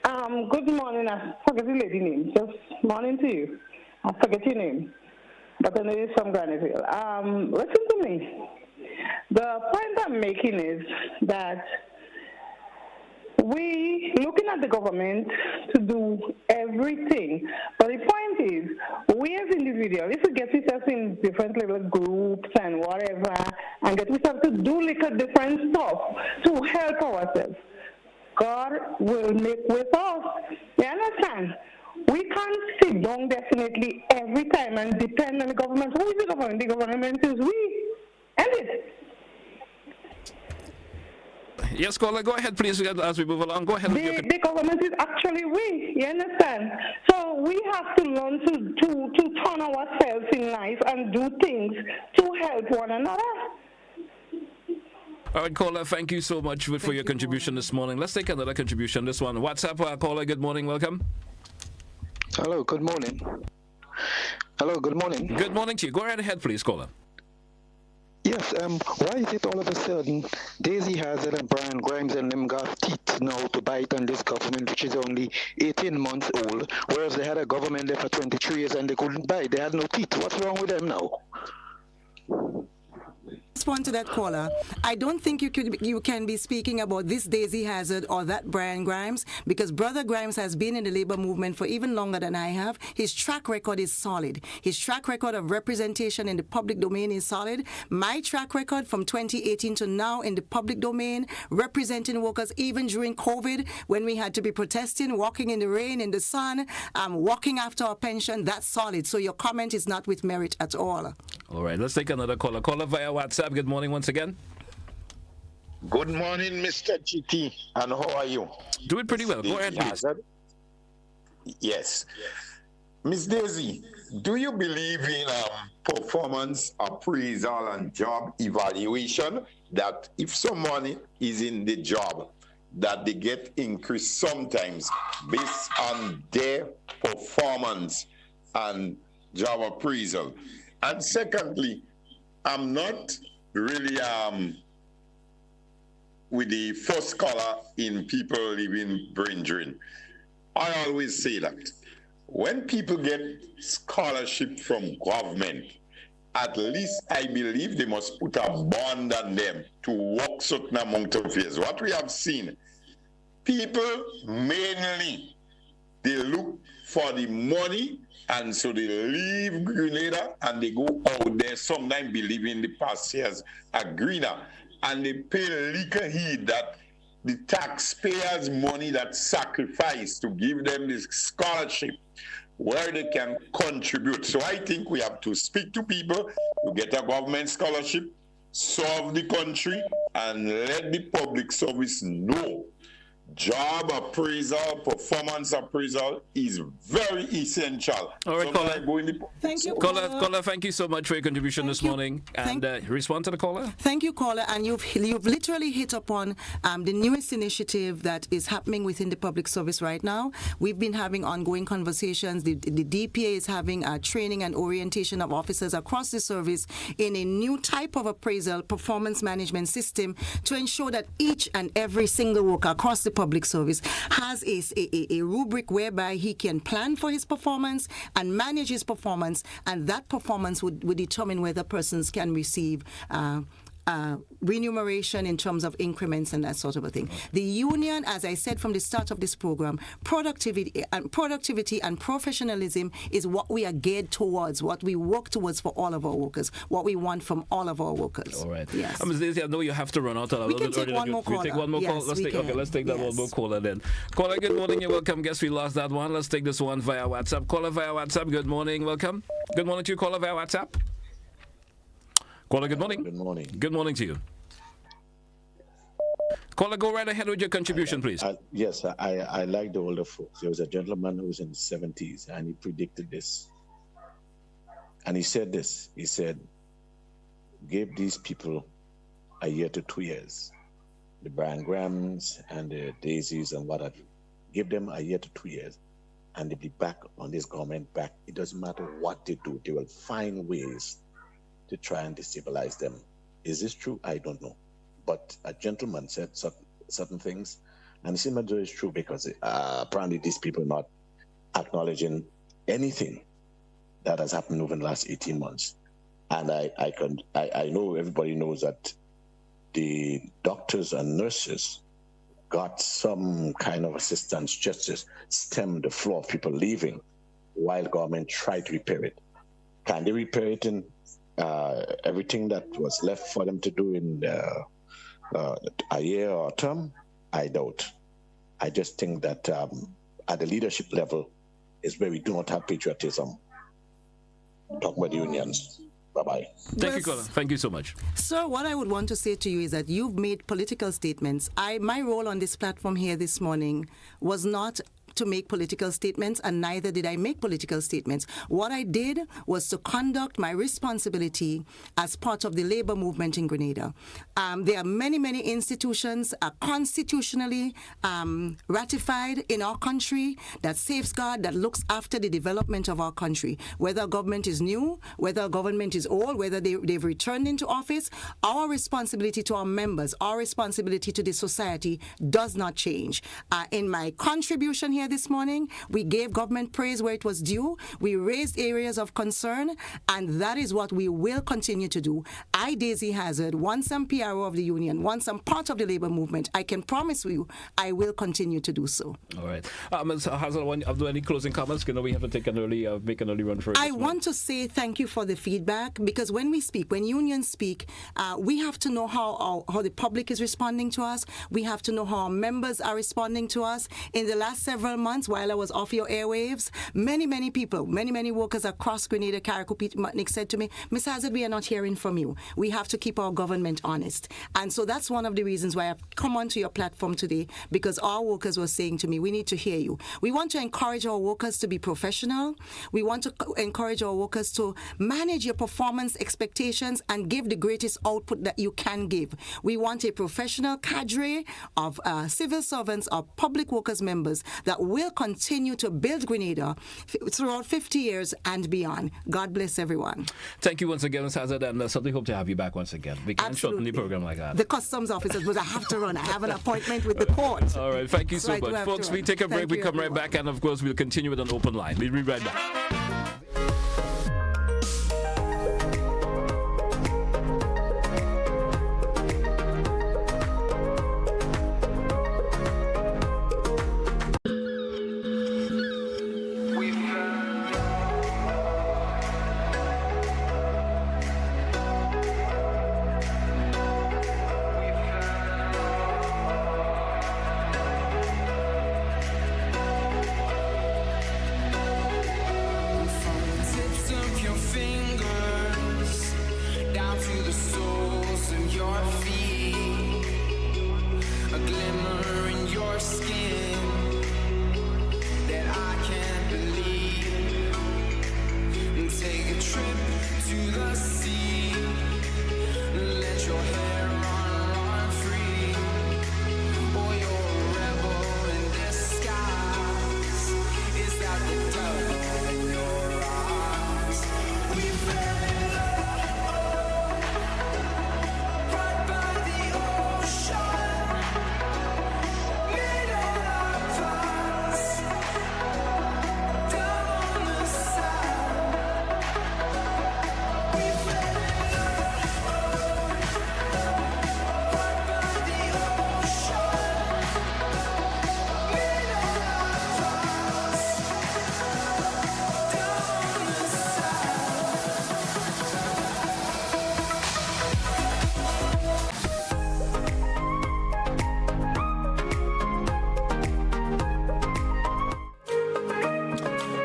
Good morning. I forget the lady name. Just morning to you. I forget your name. But I know you're from Granville. Listen to me. The point I'm making is that we looking at the government to do everything, but the point is, we as individuals, if we get ourselves in different little groups and whatever, and get ourselves to do little different stuff to help ourselves, God will make with us. You understand? We can't sit down definitely every time and depend on the government. Who is the government? The government is we. End it. Yes, caller, go ahead, please, as we move along. Go ahead. The government is actually we, you understand? So we have to learn to turn ourselves in life and do things to help one another. All right, caller, thank you so much for your contribution this morning. Let's take another contribution, this one. WhatsApp caller, good morning, welcome. Hello, good morning. Hello, good morning. Good morning to you. Go right ahead, please, caller. Yes, why is it all of a sudden Daisy Hazzard and Brian Grimes and them got teeth now to bite on this government, which is only 18 months old, whereas they had a government there for 23 years and they couldn't bite. They had no teeth. What's wrong with them now? Respond to that caller. I don't think you can be speaking about this Daisy Hazzard or that Brian Grimes, because Brother Grimes has been in the labor movement for even longer than I have. His track record is solid. His track record of representation in the public domain is solid. My track record from 2018 to now in the public domain, representing workers even during COVID, when we had to be protesting, walking in the rain, in the sun, walking after our pension, that's solid. So your comment is not with merit at all. All right, let's take another caller. Caller via WhatsApp. Good morning once again. Good morning, Mr. GT, and how are you? Doing pretty well. Go ahead, please. Yes. Miss Daisy, do you believe in performance appraisal and job evaluation, that if someone is in the job, that they get increased sometimes based on their performance and job appraisal? And secondly, I'm not really with the first color in people living brain drain. I always say that when people get scholarship from government, at least I believe they must put a bond on them to work certain amount of years. What we have seen, people mainly, they look for the money, and so they leave Grenada and they go out there, sometimes believing the past years are greener, and they pay liquor heed that the taxpayers' money that sacrificed to give them this scholarship where they can contribute. So I think we have to speak to people to get a government scholarship, serve the country, and let the public service know job appraisal, performance appraisal is very essential. All right, caller. Thank you, caller. Thank you so much for your contribution this morning. And respond to the caller. Thank you, caller. And you've literally hit upon the newest initiative that is happening within the public service right now. We've been having ongoing conversations. The DPA is having training and orientation of officers across the service in a new type of appraisal performance management system to ensure that each and every single worker across the public service has a rubric whereby he can plan for his performance and manage his performance, and that performance would determine whether persons can receive remuneration in terms of increments and that sort of a thing. The union, as I said from the start of this program, productivity and professionalism is what we are geared towards, what we work towards for all of our workers, what we want from all of our workers. All right. Yes. I know you have to run out. We can take one more caller. We take one more call. Let's take that one more caller then. Caller, good morning. You're welcome. Guess we lost that one. Let's take this one via WhatsApp. Caller via WhatsApp. Good morning. Welcome. Good morning to you. Caller via WhatsApp. Caller, good morning. Good morning. Good morning to you. Caller, go right ahead with your contribution, please. Yes, I like the older folks. There was a gentleman who was in his 70s, and he predicted this. And he said this. He said, give these people a year to 2 years. The Brian Grahams and the Daisies and what have you. Give them a year to 2 years, and they'll be back on this government back. It doesn't matter what they do. They will find ways to try and destabilize them. Is this true? I don't know. But a gentleman said certain things, and it seems that it's true because apparently these people are not acknowledging anything that has happened over the last 18 months. And I know everybody knows that the doctors and nurses got some kind of assistance just to stem the flow of people leaving while government tried to repair it. Can they repair it in everything that was left for them to do in a year or a term? I doubt. I just think that at the leadership level is where we do not have patriotism. Talk about the unions. Bye-bye. Thank you, caller. Thank you so much. Sir, what I would want to say to you is that you've made political statements. My role on this platform here this morning was not to make political statements, and neither did I make political statements. What I did was to conduct my responsibility as part of the labor movement in Grenada. There are many, many institutions constitutionally ratified in our country that safeguard, that looks after the development of our country. Whether government is new, whether government is old, whether they've returned into office, our responsibility to our members, our responsibility to the society does not change. In my contribution here this morning, we gave government praise where it was due. We raised areas of concern, and that is what we will continue to do. I, Daisy Hazzard, once I'm PRO of the union, once I'm part of the labor movement, I can promise you I will continue to do so. All right. Ms. Hazzard, do any closing comments? We have to take make an early run for it. I want to say thank you for the feedback, because when we speak, when unions speak, we have to know how the public is responding to us. We have to know how our members are responding to us. In the last several several months while I was off your airwaves, many people, many workers across Grenada, Carriacou, Peter Martinique said to me, Ms. Hazzard, we are not hearing from you. We have to keep our government honest. And so that's one of the reasons why I've come onto your platform today, because our workers were saying to me, we need to hear you. We want to encourage our workers to be professional. We want to encourage our workers to manage your performance expectations and give the greatest output that you can give. We want a professional cadre of civil servants or public workers members that will continue to build Grenada throughout 50 years and beyond. God bless everyone. Thank you once again, Ms. Hazzard, and certainly hope to have you back once again. We can't shorten the program like that. The customs officers, but I have to run. I have an appointment with the court. All right, thank you so much. Folks, we take a break. We come right back, and of course, we'll continue with an open line. We'll be right back.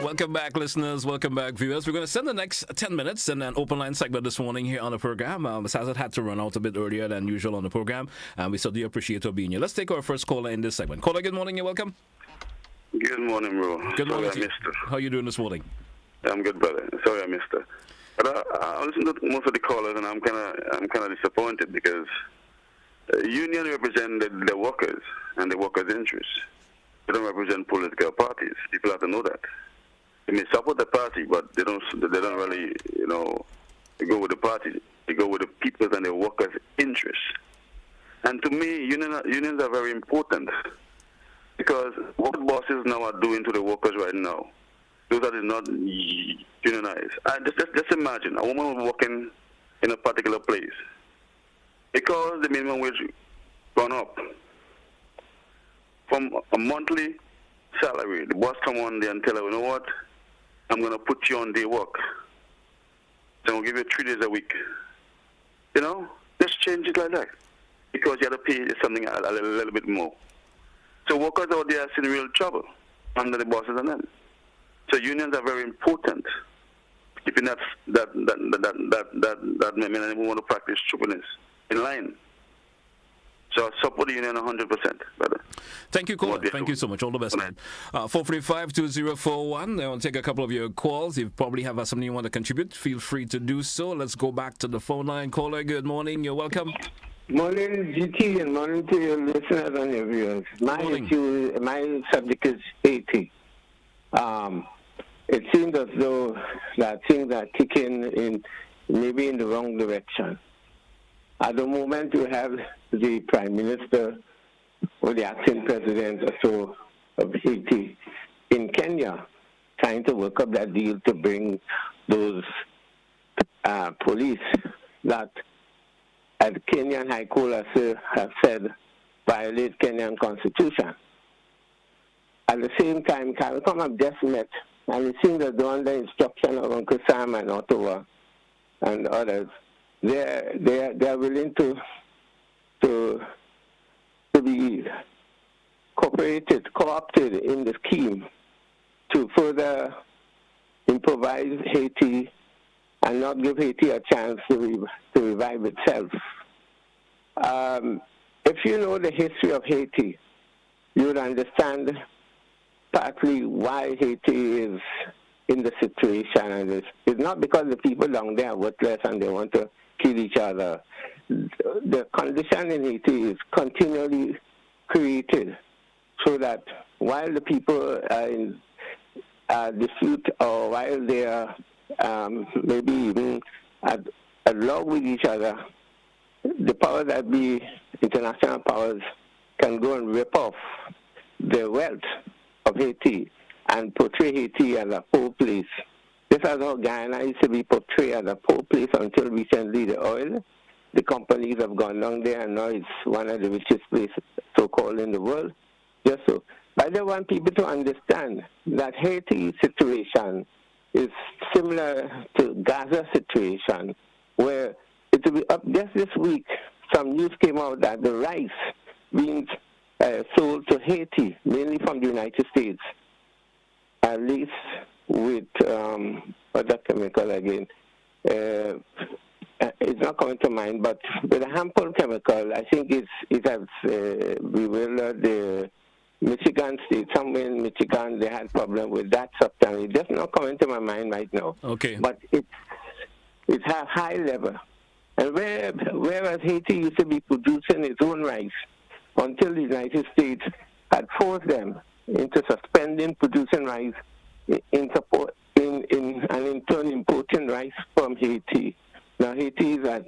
Welcome back, listeners. Welcome back, viewers. We're going to spend the next 10 minutes in an open line segment this morning here on the program. Ms. Hazzard had to run out a bit earlier than usual on the program, and we certainly appreciate her being here. Let's take our first caller in this segment. Caller, good morning. You're welcome. Good morning, bro. Good morning. Sorry I missed it. How are you doing this morning? I'm good, brother. Sorry I missed it. But I listened to most of the callers, and I'm kind of disappointed because the union represent the workers and the workers' interests. They don't represent political parties. People have to know that. They may support the party, but they don't really, go with the party. They go with the people's and the workers' interests. And to me, unions are very important because what bosses now are doing to the workers right now, those that is not unionized. Just imagine a woman working in a particular place. Because the minimum wage gone up from a monthly salary, the boss come on there and tell her, you know what, I'm going to put you on day work. So I'm going to give you 3 days a week. Just change it like that. Because you have to pay something a little bit more. So workers out there are in real trouble under the bosses and them. So unions are very important. Keeping that men and women want to practice stupidness in line. So I support the union 100%, brother. Thank you, caller. Thank you so much. All the best, man. 445-2041. I want to take a couple of your calls. If you probably have something you want to contribute, feel free to do so. Let's go back to the phone line. Caller, good morning. You're welcome. Morning, GT, and morning to your listeners and your viewers. My subject is Haiti. It seems as though that things are kicking maybe in the wrong direction. At the moment, you have the Prime Minister or the acting president or so of Haiti in Kenya trying to work up that deal to bring those police that, as Kenyan High Court has said, violate Kenyan Constitution. At the same time, CARICOM have just met, and it seems that they're under instruction of Uncle Sam and Ottawa and others. They're willing to be co-opted in the scheme to further improvise Haiti and not give Haiti a chance to revive itself. If you know the history of Haiti, you would understand partly why Haiti is in the situation. And it's not because the people down there are worthless and they want to kill each other. The condition in Haiti is continually created so that while the people are in dispute or while they are maybe even at log with each other, the powers that be, international powers, can go and rip off the wealth of Haiti and portray Haiti as a poor place. This is how Guyana used to be portrayed as a poor place until recently. The oil, the companies have gone down there, and now it's one of the richest places, so-called, in the world. Just so. But I want people to understand that Haiti's situation is similar to Gaza situation, where it will be up just this week. Some news came out that the rice being sold to Haiti, mainly from the United States, at least with what's that chemical again? It's not coming to mind, but with a harmful chemical, I think it has bewildered the Michigan state. Somewhere in Michigan, they had problem with that substance. It's just not coming to my mind right now. Okay. But it's at high level. And whereas Haiti used to be producing its own rice until the United States had forced them into suspending producing rice in support and in turn importing rice from Haiti. Now Haiti is at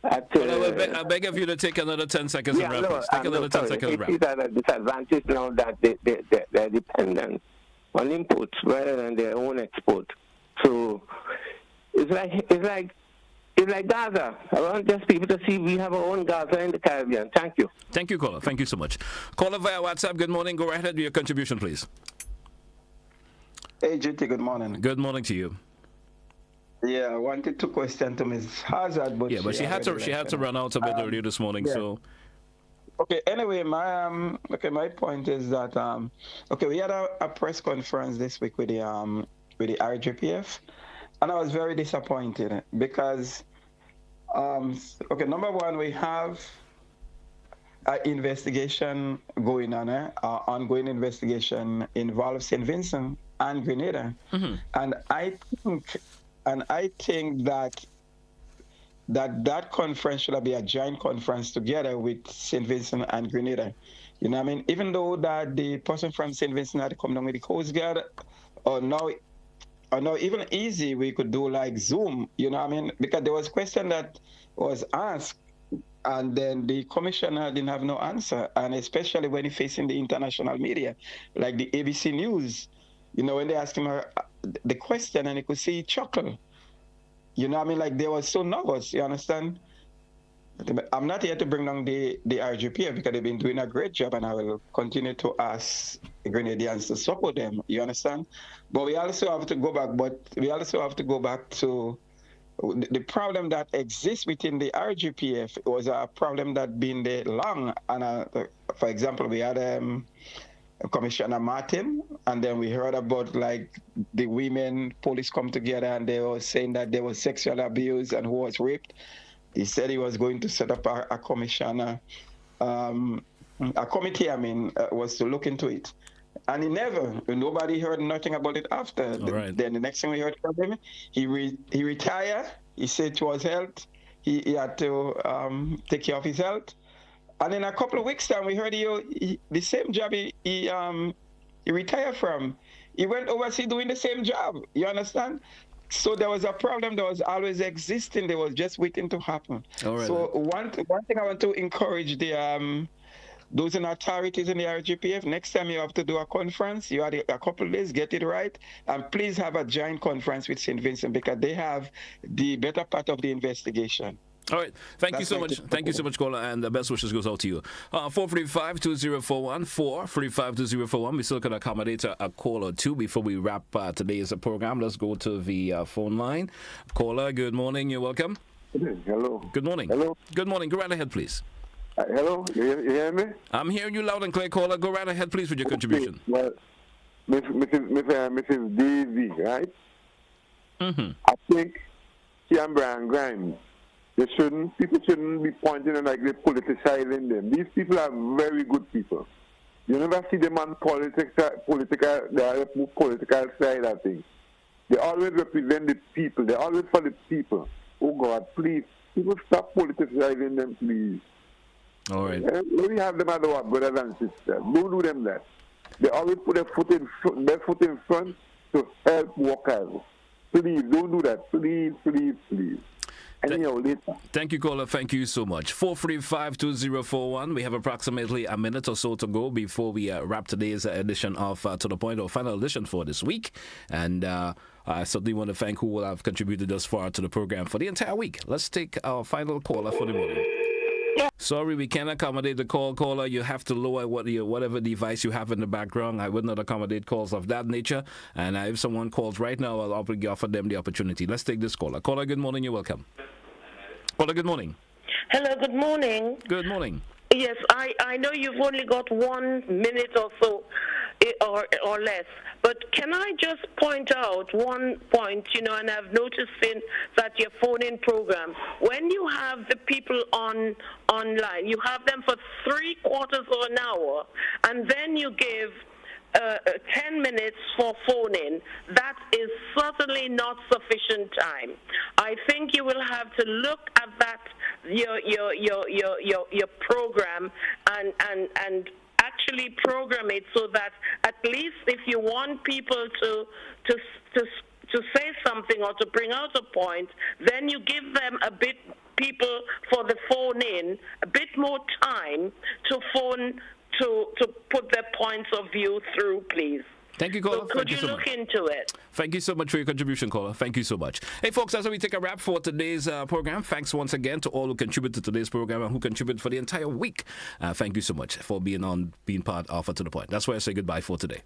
I beg of you to take another 10 seconds and wrap up. Take another 10 seconds and wrap. Haiti is at a disadvantage now that they're dependent on imports rather than their own export. So it's like Gaza. I want just people to see we have our own Gaza in the Caribbean. Thank you. Thank you, caller. Thank you so much. Caller via WhatsApp. Good morning. Go right ahead with your contribution, please. Hey, GT, good morning. Good morning to you. Yeah, I wanted to question to Ms. Hazzard, but she had to run out a bit earlier this morning. Yeah. So okay. Anyway, my point is that we had a press conference this week with the RGPF, and I was very disappointed because number one, we have an investigation going on, ongoing investigation involves St. Vincent and Grenada, and I think that conference should be a joint conference together with St. Vincent and Grenada. You know what I mean? Even though that the person from St. Vincent had to come down with the Coast Guard, or now even easy, we could do like Zoom, you know what I mean? Because there was a question that was asked, and then the commissioner didn't have no answer, and especially when he's facing the international media, like the ABC News, you know, when they asked him the question and he could see chuckle. You know what I mean? Like they were so nervous, you understand? I'm not here to bring down the RGPF because they've been doing a great job, and I will continue to ask the Grenadians to support them, you understand? But we also have to go back to the problem that exists within the RGPF. It was a problem that been there long, and for example, we had Commissioner Martin, and then we heard about like the women police come together and they were saying that there was sexual abuse and who was raped. He said he was going to set up a commissioner, a committee, was to look into it. And nobody heard nothing about it after. Right. Then the next thing we heard from him, he retired. He said to his health, he had to take care of his health. And in a couple of weeks' time, we heard the same job he retired from. He went overseas doing the same job. You understand? So there was a problem that was always existing. They was just waiting to happen. Right, so one thing I want to encourage those in authorities in the RGPF, next time you have to do a conference, you had a couple of days, get it right, and please have a joint conference with St. Vincent because they have the better part of the investigation. All right. Thank you so much. Thank you so much, caller, and the best wishes goes out to you. 435-2041, 435-2041. We still can accommodate a call or two before we wrap today's program. Let's go to the phone line. Caller, good morning. You're welcome. Hello. Good morning. Hello. Good morning. Go right ahead, please. Hello, you hear me? I'm hearing you loud and clear, caller. Go right ahead, please, with your contribution. Well, Mrs. Daisy, right? Mm-hmm. I think she and Brian Grimes, people shouldn't be pointing and like they're politicizing them. These people are very good people. You never see them on political side of things. They always represent the people. They're always for the people. Oh God, please, people stop politicizing them, please. All right. Let me have them as our brothers and sisters. Don't do them that. They always put their foot in front to help workers. Please, don't do that. Please, please, please. Anyhow, later. Thank you, caller. Thank you so much. 435-2041. We have approximately a minute or so to go before we wrap today's edition of To The Point, or final edition for this week. And I certainly want to thank who will have contributed thus far to the program for the entire week. Let's take our final caller for the morning. Sorry, we can't accommodate the caller. You have to lower whatever device you have in the background. I would not accommodate calls of that nature. And if someone calls right now, I'll offer them the opportunity. Let's take this caller. Caller, good morning. You're welcome. Caller, good morning. Hello, good morning. Good morning. Yes, I know you've only got 1 minute or so, or less. But can I just point out one point, and I've noticed that your phone-in program, when you have the people online, you have them for 3/4 of an hour, and then you give 10 minutes for phone-in. That is certainly not sufficient time. I think you will have to look at that, your program, and actually program it so that at least if you want people to say something or to bring out a point, then you give them people for the phone in a bit more time to put their points of view through, please. Thank you, caller. So could you look into it? Thank you so much for your contribution, caller. Thank you so much. Hey, folks, that's how we take a wrap for today's program. Thanks once again to all who contributed to today's program and who contributed for the entire week. Thank you so much for being part of To The Point. That's where I say goodbye for today.